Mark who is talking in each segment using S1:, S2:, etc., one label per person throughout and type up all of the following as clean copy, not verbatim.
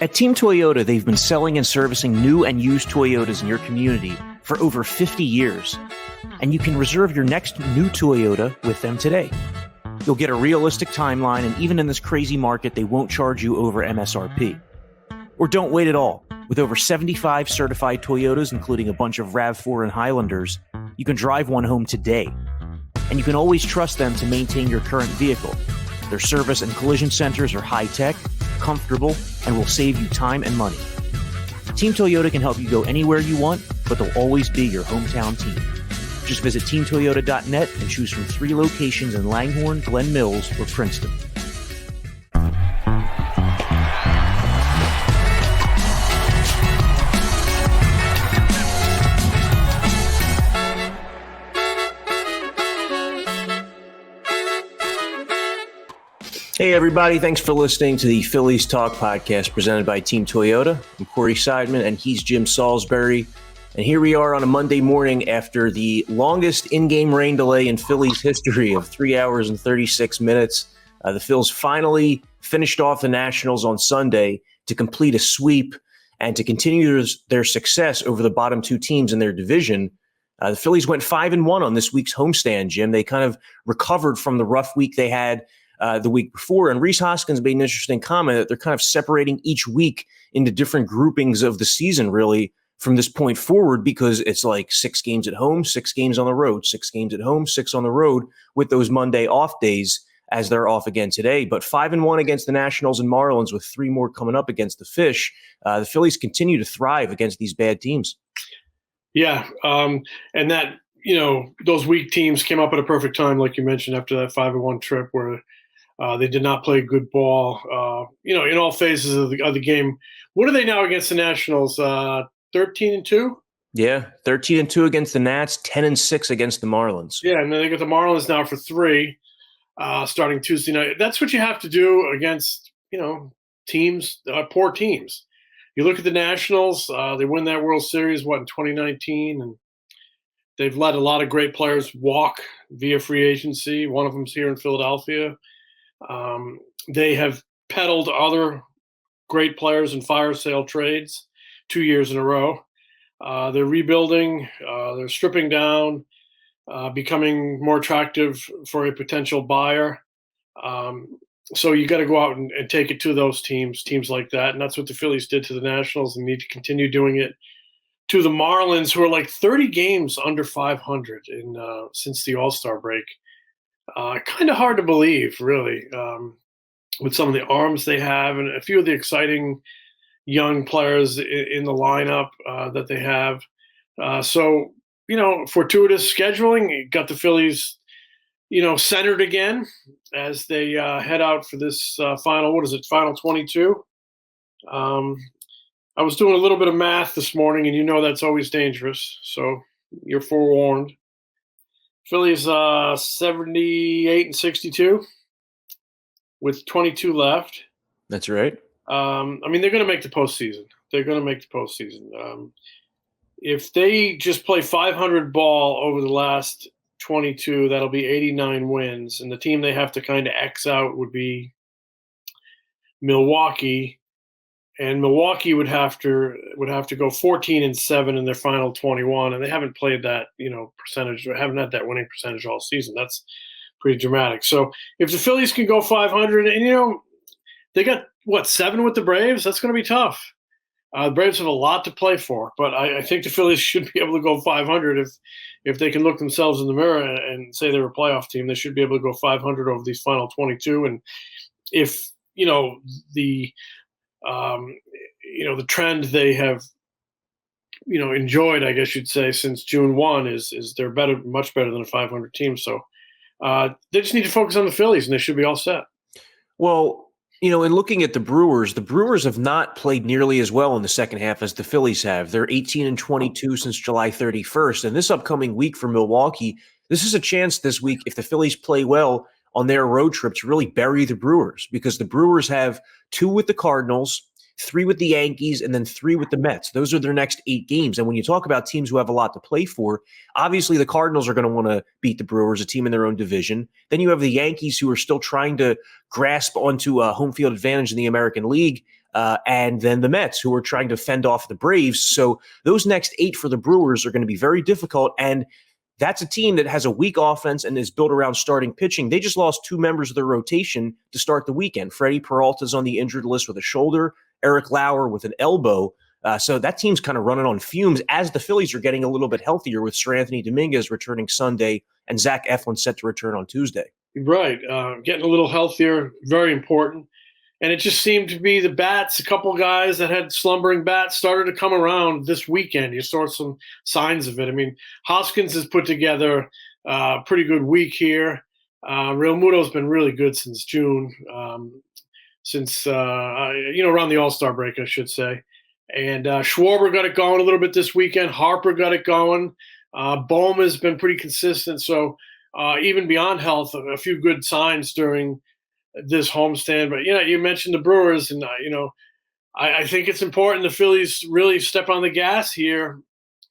S1: At Team Toyota, they've been selling and servicing new and used Toyotas in your community for over 50 years. And you can reserve your next new Toyota with them today. You'll get a realistic timeline, and even in this crazy market, they won't charge you over MSRP. Or don't wait at all. With over 75 certified Toyotas, including a bunch of RAV4 and Highlanders, you can drive one home today. And you can always trust them to maintain your current vehicle. Their service and collision centers are high-tech, comfortable, and will save you time and money. Team Toyota can help you go anywhere you want, but they'll always be your hometown team. Just visit teamtoyota.net and choose from 3 locations in Langhorne, Glen Mills, or Princeton. Hey, everybody. Thanks for listening to the Phillies Talk podcast presented by Team Toyota. I'm Corey Seidman, and he's Jim Salisbury. And here we are on a Monday morning after the longest in-game rain delay in Phillies history of 3 hours and 36 minutes. The Phils finally finished off the Nationals on Sunday to complete a sweep and to continue their success over the bottom 2 teams in their division. The Phillies went 5-1 on this week's homestand, Jim. They kind of recovered from the rough week they had the week before. And Rhys Hoskins made an interesting comment that they're kind of separating each week into different groupings of the season, really, from this point forward, because it's like 6 games at home, 6 games on the road, 6 games at home, 6 on the road, with those Monday off days as they're off again today. But 5-1 against the Nationals and Marlins, with 3 more coming up against the Fish. The Phillies continue to thrive against these bad teams.
S2: Yeah. And that, those weak teams came up at a perfect time, like you mentioned, after that 5-1 trip where they did not play good ball, in all phases of the game. What are they now against the Nationals? 13-2?
S1: Yeah, 13-2 against the Nats, 10-6 against the Marlins.
S2: Yeah, and then they got the Marlins now for 3, starting Tuesday night. That's what you have to do against, teams, poor teams. You look at the Nationals, they win that World Series, in 2019, and they've let a lot of great players walk via free agency. One of them's here in Philadelphia. They have peddled other great players in fire sale trades 2 years in a row. They're rebuilding. They're stripping down, becoming more attractive for a potential buyer. So you got to go out and take it to those teams like that. And that's what the Phillies did to the Nationals, and need to continue doing it to the Marlins, who are like 30 games under 500 since the All-Star break. Kind of hard to believe, really, with some of the arms they have and a few of the exciting young players in the lineup that they have. So, fortuitous scheduling got the Phillies, centered again as they head out for this final 22. I was doing a little bit of math this morning, and that's always dangerous. So you're forewarned. Phillies 78-62 with 22 left.
S1: That's right.
S2: They're going to make the postseason. If they just play 500 ball over the last 22, that'll be 89 wins. And the team they have to kind of X out would be Milwaukee. And Milwaukee would have to go 14-7 in their final 21, and they haven't played that percentage, or haven't had that winning percentage all season. That's pretty dramatic. So if the Phillies can go 500, and they got 7 with the Braves, that's going to be tough. The Braves have a lot to play for, but I think the Phillies should be able to go 500 if they can look themselves in the mirror and say they're a playoff team. They should be able to go 500 over these final 22, and if the trend they have, enjoyed, I guess you'd say, since June 1 is they're much better than a 500 team. So they just need to focus on the Phillies, and they should be all set.
S1: Well, in looking at the Brewers have not played nearly as well in the second half as the Phillies have. They're 18-22 since July 31st. And this upcoming week for Milwaukee, this is a chance this week, if the Phillies play well on their road trip, to really bury the Brewers, because the Brewers have 2 with the Cardinals, 3 with the Yankees, and then 3 with the Mets. Those are their next 8 games. And when you talk about teams who have a lot to play for, obviously the Cardinals are going to want to beat the Brewers, a team in their own division. Then you have the Yankees, who are still trying to grasp onto a home field advantage in the American League. and then the Mets, who are trying to fend off the Braves. So those next 8 for the Brewers are going to be very difficult. And that's a team that has a weak offense and is built around starting pitching. They just lost 2 members of their rotation to start the weekend. Freddie Peralta's on the injured list with a shoulder, Eric Lauer with an elbow. So that team's kind of running on fumes as the Phillies are getting a little bit healthier with Sir Anthony Dominguez returning Sunday and Zack Eflin set to return on Tuesday.
S2: Right. Getting a little healthier, very important. And it just seemed to be the bats, a couple guys that had slumbering bats started to come around this weekend. You saw some signs of it. I mean, Hoskins has put together a pretty good week here. Real Muto's been really good since June, around the All-Star break, I should say. And Schwarber got it going a little bit this weekend. Harper got it going. Bohm has been pretty consistent. So even beyond health, a few good signs during this homestand. But, you mentioned the Brewers, and, I think it's important the Phillies really step on the gas here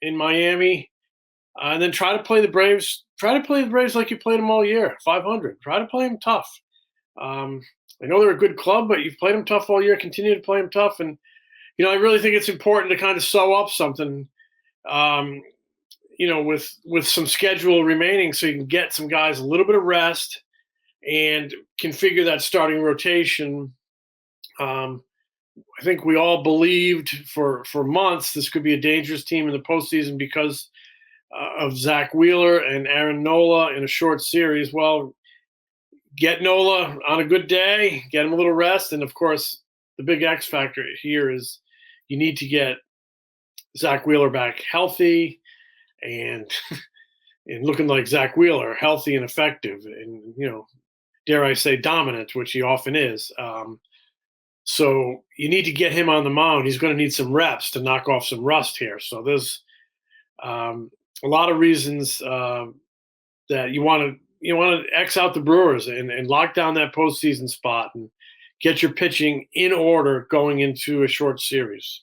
S2: in Miami and then try to play the Braves. Try to play the Braves like you played them all year, 500. Try to play them tough. I know they're a good club, but you've played them tough all year. Continue to play them tough. And, I really think it's important to kind of sew up something, with some schedule remaining so you can get some guys a little bit of rest and configure that starting rotation. I think we all believed for months this could be a dangerous team in the postseason because of Zack Wheeler and Aaron Nola in a short series. Well, get Nola on a good day, get him a little rest, and of course, the big X factor here is you need to get Zack Wheeler back healthy and looking like Zack Wheeler, healthy and effective, and dare I say dominant, which he often is. So you need to get him on the mound. He's going to need some reps to knock off some rust here. So there's a lot of reasons that you want to X out the Brewers and lock down that postseason spot and get your pitching in order going into a short series.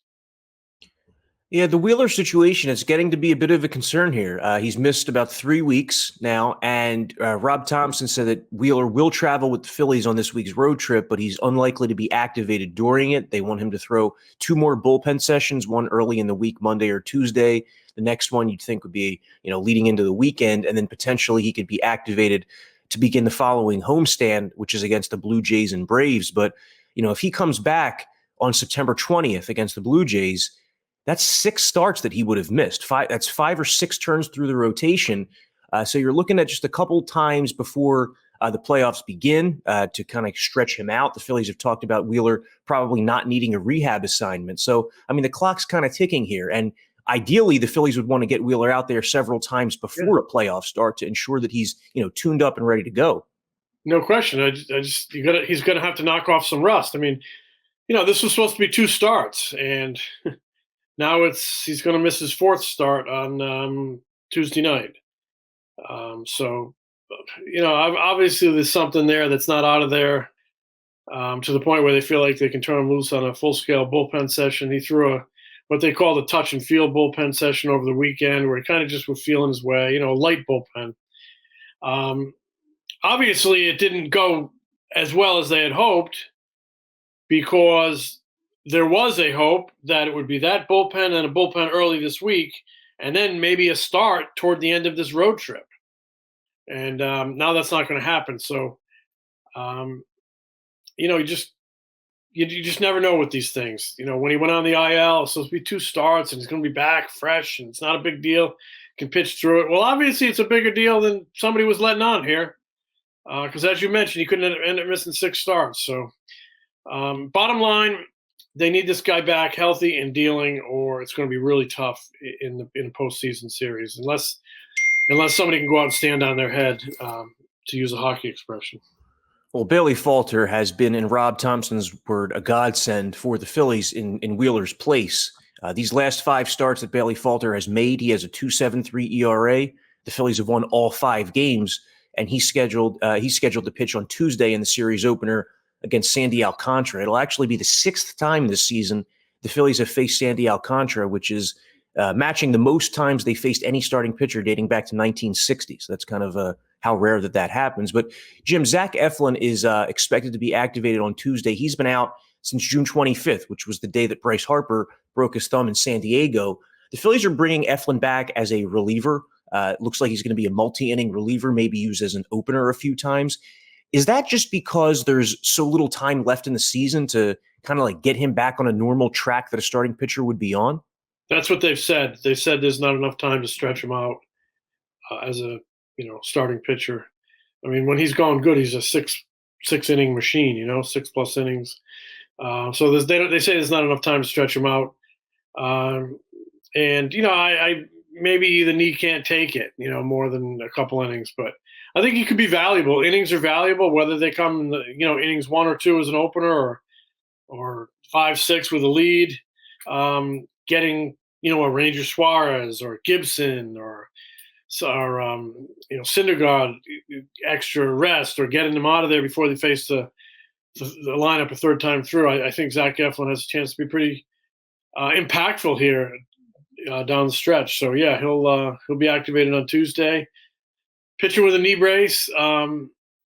S1: Yeah, the Wheeler situation is getting to be a bit of a concern here. He's missed about 3 weeks now, and Rob Thompson said that Wheeler will travel with the Phillies on this week's road trip, but he's unlikely to be activated during it. They want him to throw 2 more bullpen sessions, one early in the week, Monday or Tuesday. The next one you'd think would be, leading into the weekend, and then potentially he could be activated to begin the following homestand, which is against the Blue Jays and Braves. But, if he comes back on September 20th against the Blue Jays, that's 6 starts that he would have missed. That's 5 or 6 turns through the rotation. So you're looking at just a couple times before the playoffs begin to kind of stretch him out. The Phillies have talked about Wheeler probably not needing a rehab assignment. So, the clock's kind of ticking here. And ideally, the Phillies would want to get Wheeler out there several times before a playoff start to ensure that he's, tuned up and ready to go.
S2: No question. He's going to have to knock off some rust. This was supposed to be 2 starts, and now he's going to miss his 4th start on Tuesday night. Obviously there's something there that's not out of there to the point where they feel like they can turn him loose on a full-scale bullpen session. He threw what they call the touch and feel bullpen session over the weekend, where he kind of just was feeling his way, a light bullpen. Obviously, it didn't go as well as they had hoped because there was a hope that it would be that bullpen and a bullpen early this week, and then maybe a start toward the end of this road trip. And now that's not going to happen. So, you just never know with these things. When he went on the IL, it's supposed to be 2 starts, and he's going to be back fresh, and it's not a big deal. Can pitch through it. Well, obviously, it's a bigger deal than somebody was letting on here, because as you mentioned, he couldn't end up missing 6 starts. So, bottom line, they need this guy back healthy and dealing, or it's going to be really tough in a postseason series, unless somebody can go out and stand on their head, to use a hockey expression.
S1: Well, Bailey Falter has been, in Rob Thompson's word, a godsend for the Phillies in Wheeler's place. These last 5 starts that Bailey Falter has made, he has a 2.73 ERA. The Phillies have won all 5 games, and he's scheduled to pitch on Tuesday in the series opener against Sandy Alcantara. It'll actually be the 6th time this season the Phillies have faced Sandy Alcantara, which is matching the most times they faced any starting pitcher dating back to 1960. So that's kind of how rare that happens. But Jim, Zack Eflin is expected to be activated on Tuesday. He's been out since June 25th, which was the day that Bryce Harper broke his thumb in San Diego. The Phillies are bringing Eflin back as a reliever. It looks like he's going to be a multi-inning reliever, maybe used as an opener a few times. Is that just because there's so little time left in the season to kind of like get him back on a normal track that a starting pitcher would be on?
S2: That's what they've said. They said there's not enough time to stretch him out as a starting pitcher. I mean, when he's going good, he's a six inning machine. 6+ innings. So they say there's not enough time to stretch him out. And I maybe the knee can't take it, more than a couple innings, but I think he could be valuable. Innings are valuable, whether they come in the, innings 1 or 2 as an opener or 5-6 with a lead. Getting, a Ranger Suarez or Gibson or Syndergaard extra rest, or getting them out of there before they face the lineup a third time through. I think Zack Eflin has a chance to be pretty impactful here down the stretch. So yeah, he'll be activated on Tuesday. Pitcher with a knee brace.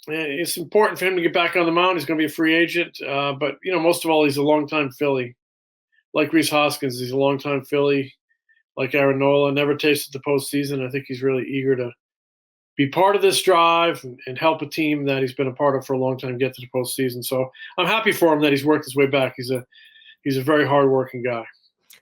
S2: It's important for him to get back on the mound. He's going to be a free agent, but most of all, he's a longtime Philly. Like Rhys Hoskins, he's a longtime Philly. Like Aaron Nola, never tasted the postseason. I think he's really eager to be part of this drive and help a team that he's been a part of for a long time get to the postseason. So I'm happy for him that he's worked his way back. He's a very hardworking guy.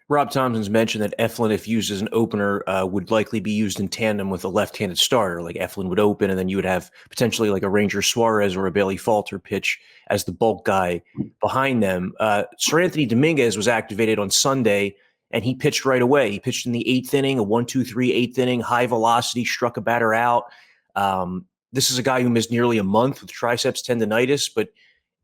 S1: Rob Thompson's mentioned that Eflin, if used as an opener, would likely be used in tandem with a left-handed starter. Like Eflin would open, and then you would have potentially like a Ranger Suarez or a Bailey Falter pitch as the bulk guy behind them. Sir Anthony Dominguez was activated on Sunday, and he pitched right away. He pitched in the 8th inning, a 1-2-3 8th inning, high velocity, struck a batter out. This is a guy who missed nearly a month with triceps tendonitis, but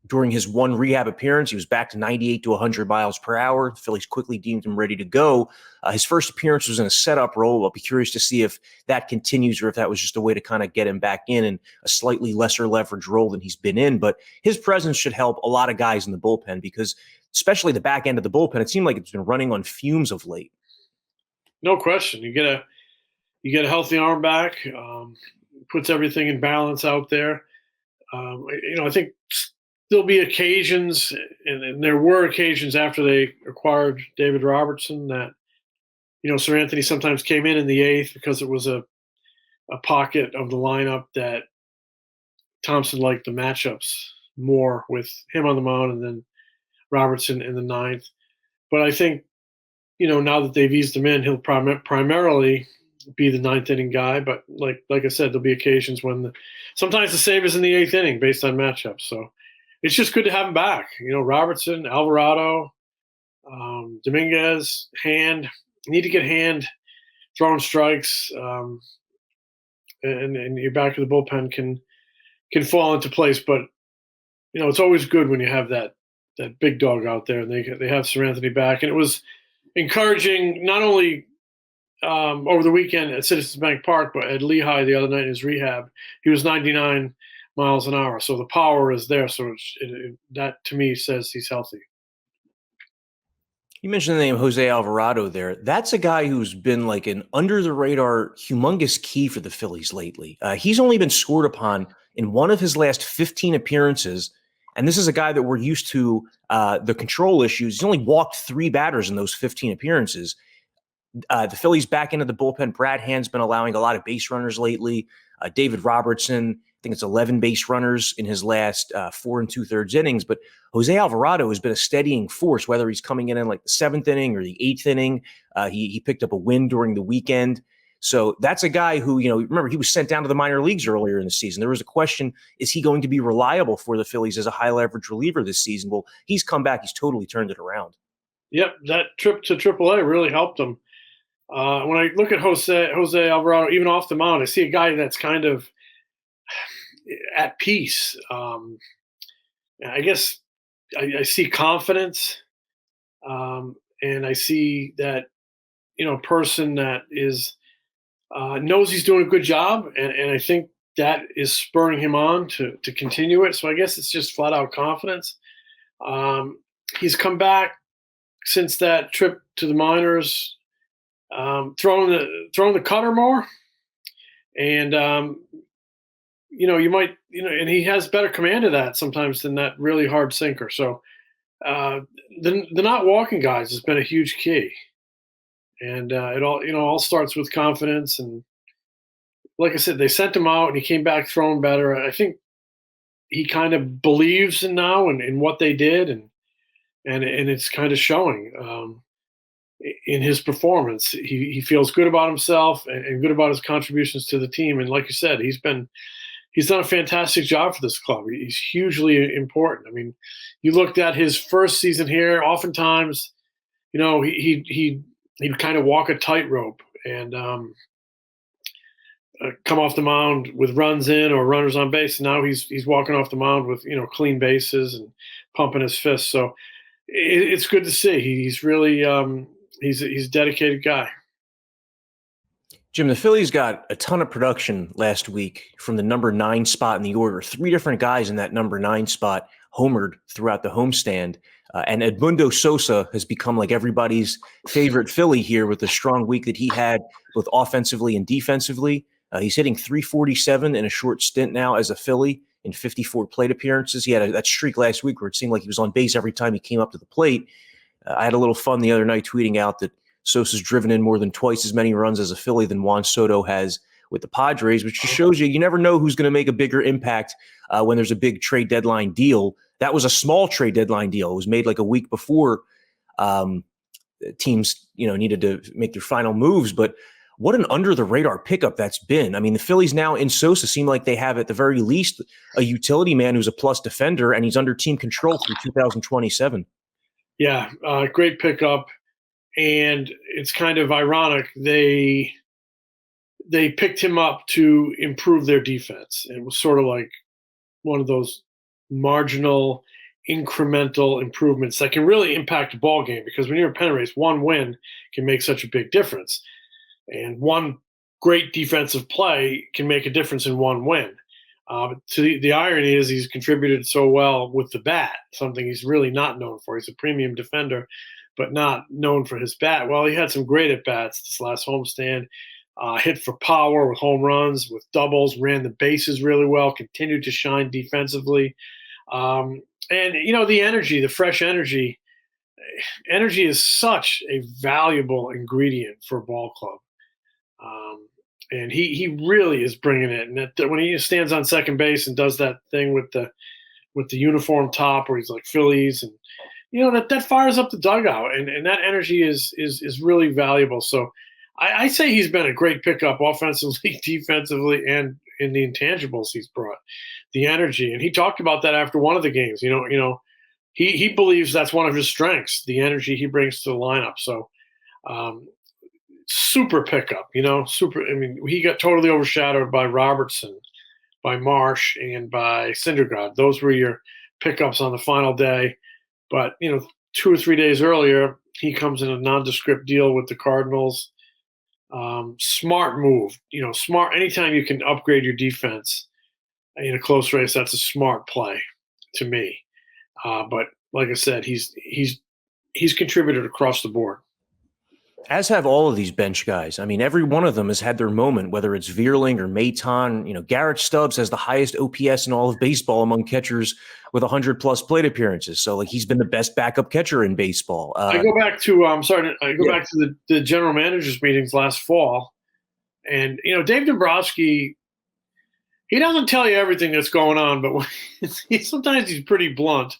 S1: during his one rehab appearance, he was back to 98 to 100 miles per hour. The Phillies quickly deemed him ready to go. His first appearance was in a setup role. I'll be curious to see if that continues or if that was just a way to kind of get him back in a slightly lesser leverage role than he's been in. But his presence should help a lot of guys in the bullpen because especially the back end of the bullpen, it seemed like it's been running on fumes of late. No
S2: question. You get a healthy arm back, puts everything in balance out there. I think there'll be occasions, and there were occasions after they acquired David Robertson that, Sir Anthony sometimes came in the 8th because it was a pocket of the lineup that Thompson liked the matchups more with him on the mound and then Robertson in the 9th. But I think, now that they've eased him in, he'll primarily be the 9th inning guy. But like I said, there'll be occasions when sometimes the save is in the 8th inning based on matchups. So it's just good to have him back. Robertson, Alvarado, Dominguez, Hand. You need to get Hand throwing strikes, and your back of the bullpen can fall into place. But it's always good when you have that big dog out there, and they have Sir Anthony back. And it was encouraging not only over the weekend at Citizens Bank Park, but at Lehigh the other night in his rehab. He was 99 miles an hour, so the power is there. So that to me says he's healthy.
S1: You mentioned the name Jose Alvarado there. That's a guy who's been like an under-the-radar, humongous key for the Phillies lately. He's only been scored upon in one of his last 15 appearances, and this is a guy that we're used to the control issues. He's only walked 3 batters in those 15 appearances. The Phillies back into the bullpen. Brad Hand's been allowing a lot of base runners lately. David Robertson, I think it's 11 base runners in his last 4 2/3 innings. But Jose Alvarado has been a steadying force, whether he's coming in like the 7th inning or the 8th inning. He picked up a win during the weekend. So that's a guy who, remember, he was sent down to the minor leagues earlier in the season. There was a question, is he going to be reliable for the Phillies as a high leverage reliever this season? Well, he's come back. He's totally turned it around.
S2: Yep, that trip to AAA really helped him. When I look at Jose Alvarado, even off the mound, I see a guy that's kind of at peace. I guess I see confidence, and I see that person that is knows he's doing a good job, and I think that is spurring him on to continue it. So I guess it's just flat out confidence. He's come back since that trip to the minors. Throwing the cutter more, and you might and he has better command of that sometimes than that really hard sinker. So uh, the not walking guys has been a huge key, and it all starts with confidence. And like I said, they sent him out, and he came back throwing better. I think he kind of believes in now in what they did, and it's kind of showing in his performance. He feels good about himself and good about his contributions to the team. And like you said, he's done a fantastic job for this club. He's hugely important. I mean, you looked at his first season here. Oftentimes, he'd kind of walk a tightrope and come off the mound with runs in or runners on base. And now he's walking off the mound with clean bases and pumping his fists. So it's good to see. He's really he's a dedicated guy.
S1: Jim, the Phillies got a ton of production last week from the number 9 spot in the order. 3 different guys in that number 9 spot homered throughout the homestand. And Edmundo Sosa has become like everybody's favorite Philly here with the strong week that he had both offensively and defensively. He's hitting .347 in a short stint now as a Philly in 54 plate appearances. He had that streak last week where it seemed like he was on base every time he came up to the plate. I had a little fun the other night tweeting out that Sosa's driven in more than twice as many runs as a Philly than Juan Soto has with the Padres, which just shows you never know who's going to make a bigger impact when there's a big trade deadline deal. That was a small trade deadline deal. It was made like a week before teams, needed to make their final moves. But what an under-the-radar pickup that's been. I mean, the Phillies now in Sosa seem like they have at the very least a utility man who's a plus defender, and he's under team control through 2027.
S2: Yeah, great pickup. And it's kind of ironic. They picked him up to improve their defense. It was sort of like one of those marginal, incremental improvements that can really impact a ball game, because when you're a pennant race, one win can make such a big difference. And one great defensive play can make a difference in one win. The irony is he's contributed so well with the bat, something he's really not known for. He's a premium defender, but not known for his bat. Well, he had some great at-bats this last homestand, hit for power with home runs, with doubles, ran the bases really well, continued to shine defensively. And, the energy, the fresh energy is such a valuable ingredient for a ball club. And he really is bringing it. And that when he stands on second base and does that thing with the uniform top where he's like Phillies, and that fires up the dugout, and that energy is really valuable. So I say he's been a great pickup offensively, defensively, and in the intangibles he's brought, the energy. And he talked about that after one of the games. He believes that's one of his strengths, the energy he brings to the lineup. So super pickup, super. I mean, he got totally overshadowed by Robertson, by Marsh, and by Syndergaard. Those were your pickups on the final day. But 2 or 3 days earlier, he comes in a nondescript deal with the Cardinals. Smart move, smart. Anytime you can upgrade your defense in a close race, that's a smart play to me. But like I said, he's contributed across the board.
S1: As have all of these bench guys. I mean, every one of them has had their moment, whether it's Vierling or Maton. Garrett Stubbs has the highest OPS in all of baseball among catchers with 100-plus plate appearances. So, he's been the best backup catcher in baseball.
S2: I go back to back to the general managers meetings last fall, and Dave Dombrowski, he doesn't tell you everything that's going on, but sometimes he's pretty blunt.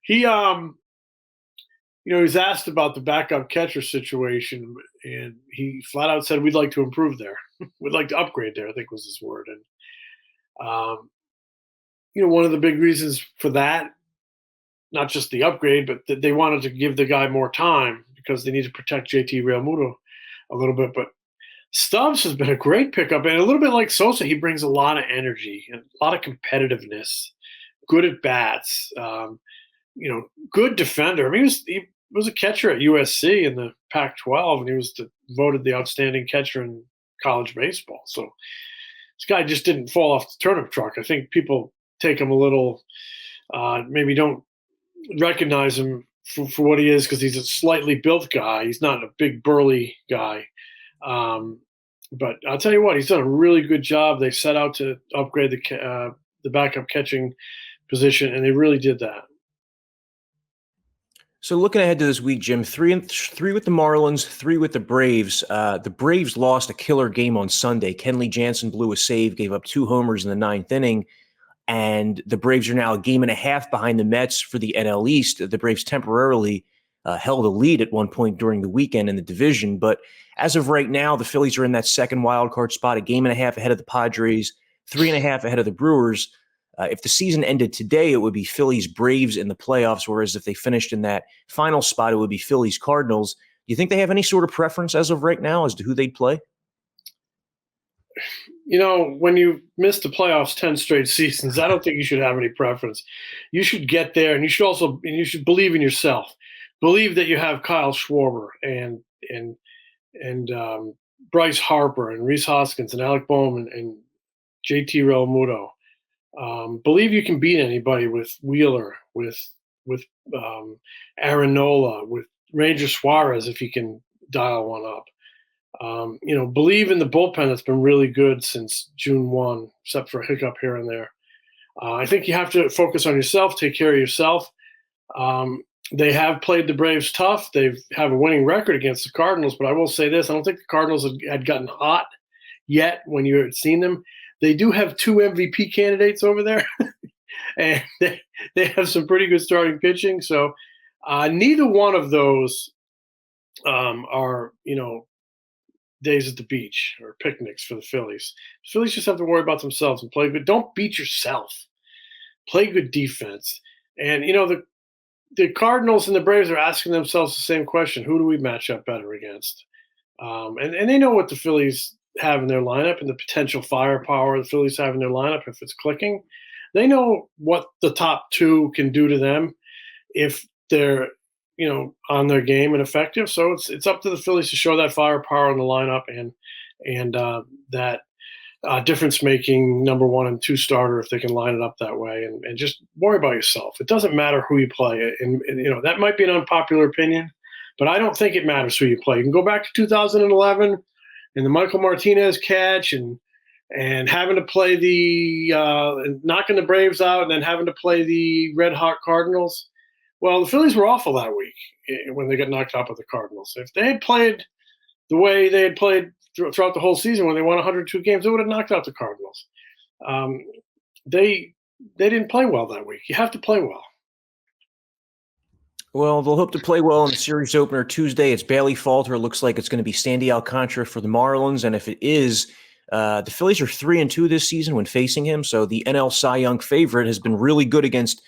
S2: He he's asked about the backup catcher situation, and he flat out said, "We'd like to improve there. We'd like to upgrade there," I think was his word. And, one of the big reasons for that, not just the upgrade, but that they wanted to give the guy more time because they need to protect JT Realmuto a little bit. But Stubbs has been a great pickup, and a little bit like Sosa, he brings a lot of energy and a lot of competitiveness, good at bats, good defender. I mean, he was a catcher at USC in the Pac-12, and he was voted the outstanding catcher in college baseball. So this guy just didn't fall off the turnip truck. I think people take him a little, maybe don't recognize him for what he is because he's a slightly built guy. He's not a big burly guy. But I'll tell you what, he's done a really good job. They set out to upgrade the backup catching position, and they really did that.
S1: So looking ahead to this week, Jim, three with the Marlins, three with the Braves. The Braves lost a killer game on Sunday. Kenley Jansen blew a save, gave up 2 homers in the 9th inning. And the Braves are now a game and a half behind the Mets for the NL East. The Braves temporarily held a lead at one point during the weekend in the division. But as of right now, the Phillies are in that second wild card spot, a game and a half ahead of the Padres, 3.5 ahead of the Brewers. If the season ended today, it would be Phillies Braves in the playoffs, whereas if they finished in that final spot, it would be Phillies Cardinals. Do you think they have any sort of preference as of right now as to who they'd play?
S2: When you miss the playoffs 10 straight seasons, I don't think you should have any preference. You should get there, and you should believe in yourself. Believe that you have Kyle Schwarber and Bryce Harper and Rhys Hoskins and Alec Bowman and JT Realmuto. Believe you can beat anybody with Wheeler, with Aaron Nola, with Ranger Suarez if you can dial one up. Believe in the bullpen that's been really good since June 1, except for a hiccup here and there. I think you have to focus on yourself, take care of yourself. They have played the Braves tough. They have a winning record against the Cardinals, but I will say this. I don't think the Cardinals had gotten hot yet when you had seen them. They do have 2 MVP candidates over there, and they have some pretty good starting pitching. So neither one of those are, days at the beach or picnics for the Phillies. The Phillies just have to worry about themselves and play good. Don't beat yourself. Play good defense. And, the Cardinals and the Braves are asking themselves the same question. Who do we match up better against? And they know what the Phillies have in their lineup and the potential firepower the Phillies have in their lineup if it's clicking. They know what the top 2 can do to them if they're on their game and effective. So it's up to the Phillies to show that firepower in the lineup and that difference-making number 1 and 2 starter if they can line it up that way, and just worry about yourself. It doesn't matter who you play, and that might be an unpopular opinion, but I don't think it matters who you play. You can go back to 2011 and the Michael Martinez catch and having to play knocking the Braves out and then having to play the red-hot Cardinals. Well, the Phillies were awful that week when they got knocked out by the Cardinals. If they had played the way they had played throughout the whole season when they won 102 games, they would have knocked out the Cardinals. They didn't play well that week. You have to play well.
S1: Well, they'll hope to play well in the series opener Tuesday. It's Bailey Falter. It looks like it's going to be Sandy Alcantara for the Marlins. And if it is, the Phillies are 3-2 this season when facing him. So the NL Cy Young favorite has been really good against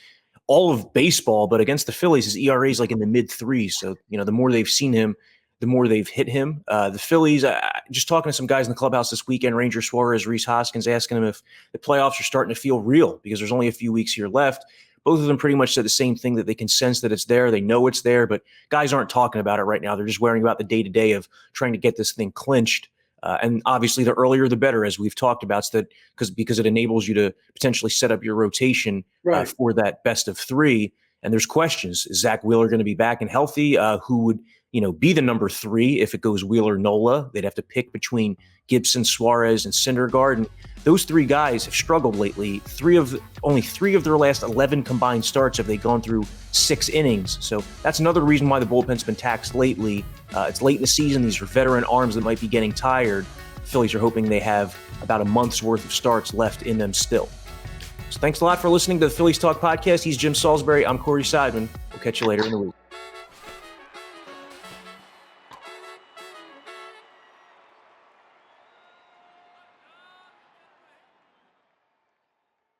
S1: all of baseball, but against the Phillies, his ERA is like in the mid-3s. So, the more they've seen him, the more they've hit him. The Phillies, just talking to some guys in the clubhouse this weekend, Ranger Suarez, Rhys Hoskins, asking them if the playoffs are starting to feel real because there's only a few weeks here left. Both of them pretty much said the same thing, that they can sense that it's there. They know it's there, but guys aren't talking about it right now. They're just worrying about the day-to-day of trying to get this thing clinched. And obviously, the earlier the better, as we've talked about, so that because it enables you to potentially set up your rotation for that best of 3. And there's questions: is Zack Wheeler going to be back and healthy? Who would be the number 3 if it goes Wheeler Nola? They'd have to pick between Gibson, Suarez, and Syndergaard. And those 3 guys have struggled lately. Only 3 of their last 11 combined starts have they gone through 6 innings. So that's another reason why the bullpen's been taxed lately. It's late in the season. These are veteran arms that might be getting tired. The Phillies are hoping they have about a month's worth of starts left in them still. So thanks a lot for listening to the Phillies Talk podcast. He's Jim Salisbury. I'm Corey Seidman. We'll catch you later in the week.